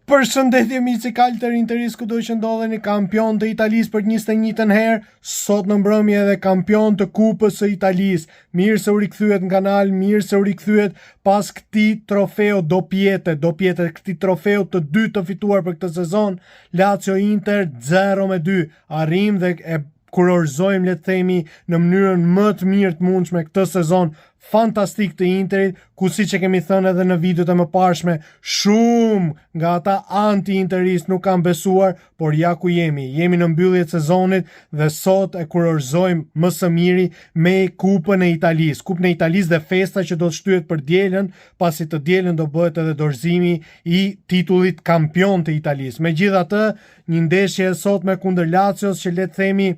Përshëndetje miqë kaltër Interis kudo që ndodheni, kampion të Italisë për 21 herë, sot në mbrëmje edhe kampion të Kupës së Italisë. Mirë se u rikthyet në kanal, mirë se u rikthyet pas këtij trofeu dopjete, këtij trofeu të dytë të fituar për këtë sezon, Lazio Inter 0-2. Arrim dhe e kurorëzojmë, le të themi, në mënyrën më të mirë të mundshme këtë sezon fantastik të Interit, ku siç e kemi thënë edhe në videot e mëparshme, shumë nga ata anti-interist nuk kanë besuar, por ja ku jemi në mbyllje të sezonit dhe sot e kurorëzojmë më së miri me Kupën e Italisë. Kupën e Italisë dhe festa që do të shtyhet për dielën, pasi të dielën do bëhet edhe dorëzimi i titullit kampion të Italisë. Megjithatë, një ndeshje sot me kundër Lazios që le të themi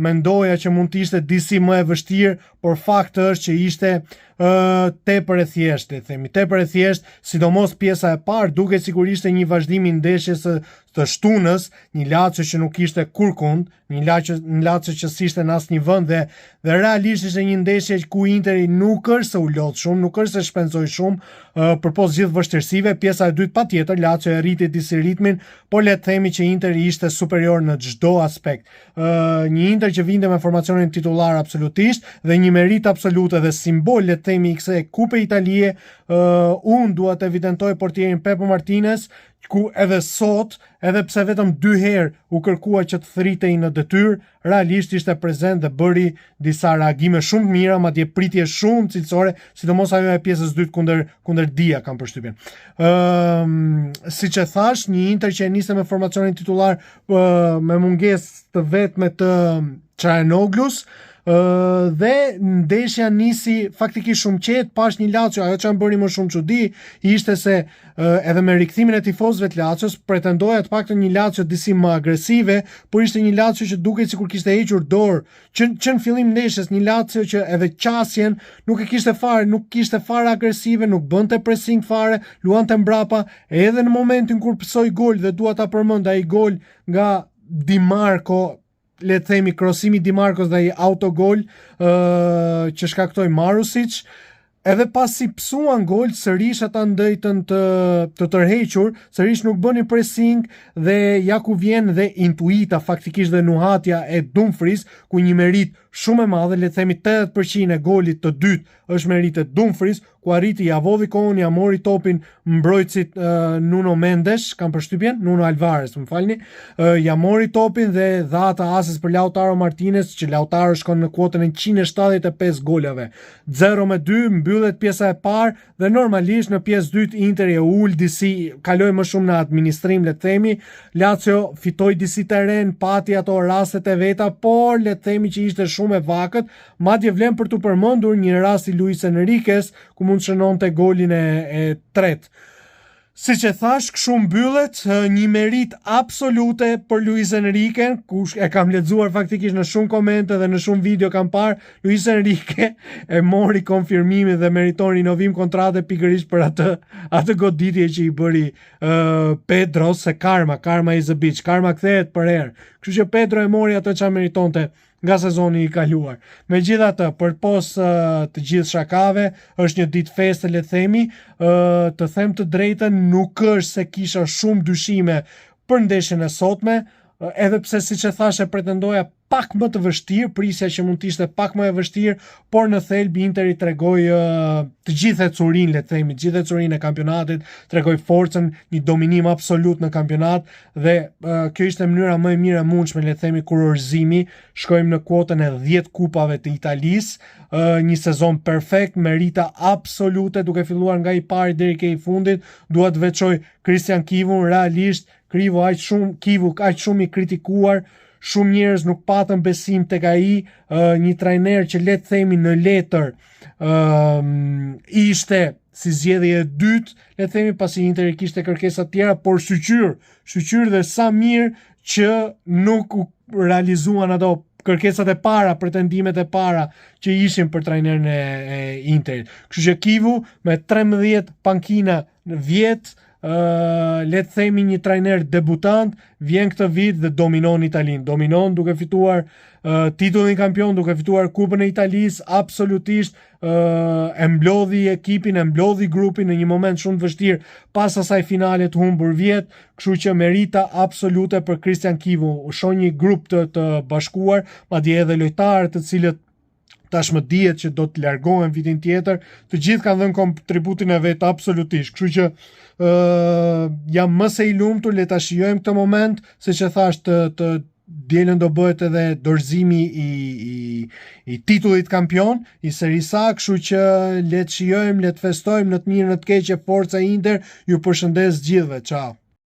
mendoja që mund të ishte disi më e vështirë, por fakti është që ishte tepër e thjeshtë, sidomos pjesa e parë duket sikur ishte një vazhdim i ndeshjes të shtunës, një Lazio që nuk ishte kurkund, një Lazio që s'ishte në asnjë vend dhe realisht ishte një ndeshje ku Interi nuk është se u lodh shumë, nuk është se shpenzoi shumë përpos gjithë vështirësive. Pjesa e dytë patjetër Lazio e rriti disi ritmin, por le të themi që Interi ishte superior në çdo aspekt. Një Inter që vinte me formacionin titullar absolutisht dhe një merit absolute dhe simbol, le të themi, i kësaj Kupe Italie, unë dua të evidentoj portierin Pepo Martinez, ku edhe sot, edhe pse vetëm 2 herë u kërkua që të thritej në detyrë, realisht ishte prezent dhe bëri disa reagime shumë të mira, madje pritje shumë cilësore, sidomos ajo e pjesës dytë kundër Dia, kam përshtypjen. Siç e thash, një Inter që e niste me formacionin titullar me mungesë të vetme të Çalhanoglus, dhe ndeshja nisi faktikisht shumë qetë, pash një Lazio, ajo që më bëri më shumë çudi ishte se edhe me rikthimin e tifozëve të Lazios pretendoja të paktën një Lazio disi më agresive, por ishte një Lazio që duket sikur kishte hequr dorë që në fillim ndeshjes, një Lazio që edhe qasjen nuk kishte fare agresive, nuk bënte pressing fare, luante mbrapa, edhe në momentin kur pësoi gol, dhe dua ta përmend ai gol nga Di Marco, le të themi krosimi Di Marcos dhe ai autogol që shkaktoi Marusic, edhe pasi psuan gol, sërish ata ndëjtën të tërhequr, sërish nuk bëni pressing dhe ja ku vjen dhe intuita faktikisht dhe nuhatja e Dumfries, ku një merit shumë e madhe, le të themi 80% e golit të dytë është merit e Dumfries, ku arriti ja vodhi kohën, ja mori topin mbrojtësit Nuno Mendes, kam përshtypjen, Nuno Alvarez, më falni, ja mori topin dhe dha ata ases për Lautaro Martinez, që Lautaro shkon në kuotën e 175 golave. 0-2, mbyllet pjesa e parë dhe normalisht në pjesë dytë Interi e ul disi, kaloi më shumë në administrim, le të themi, Lazio fitoi disi terren, pati ato rastet e veta, por le të themi që ishte shumë e vakët, madje vlen për të përmendur një rast i Luis Enriquez, ku mund shënonte golin e tretë. Siç e thash, kështu mbyllet një merit absolute për Luis Enrique, ku e kam lexuar faktikisht në shumë komente dhe në shumë video kam parë, Luis Enrique e mori konfirmimin dhe meriton rinovim kontrate pikërisht për atë goditje që i bëri Pedro, se karma is a bitch, karma kthehet për herë. Kështu që Pedro e mori atë çfarë meritonte nga sezoni i kaluar. Megjithatë, përpos të gjithë shakave, është një ditë feste, le të themi, të them të drejtën, nuk është se kisha shumë dyshime për ndeshjen e sotme, edhe pse siç e thashë pretendoja pak më të vështirë, prisja që mund të ishte pak më e vështirë, por në thelb Interi tregoi të gjithë ecurinë, le të themi, të gjithë ecurinë e kampionatit, tregoi forcën, një dominim absolut në kampionat dhe kjo ishte mënyra më e mirë e mundshme, le të themi, kurorëzimi. Shkojmë në kuotën e 10 kupave të Italisë, një sezon perfekt, merita absolute, duke filluar nga i pari deri ke i fundit. Dua të veçoj Christian Kivun, realisht Kivu aq shumë i kritikuar, shumë njerëz nuk patën besim tek ai, një trajner që le të themi në letër ishte si zgjedhje e dytë, le të themi, pasi Interi kishte kërkesa të tjera, por shqyr dhe sa mirë që nuk realizuan ato kërkesat e para, pretendimet e para që ishin për trajnerin e Interit. Kështu që Kivu me 13 pankina në vjet, le të themi një trajner debutant vjen këtë vit dhe dominon Italinë. Dominon duke fituar titullin kampion, duke fituar Kupën e Italisë, absolutisht e mblodhi ekipin, e mblodhi grupin në një moment shumë të vështirë pas asaj finale të humbur vjet, kështu që merita absolute për Christian Chivu. U shoh një grup të bashkuar, madje edhe lojtarë të cilët tashmë dihet që do të largohen vitin tjetër, të gjithë kanë dhënë kontributin e vet absolutisht. Kështu që jam më se i lumtur, le ta shijojmë këtë moment, siç e thash, të dielën do bëhet edhe dorëzimi i titullit kampion i Serie A, kështu që le të shijojmë, le të festojmë në të mirë në të keqe, Forca Inter, ju përshëndes gjithëve, ciao.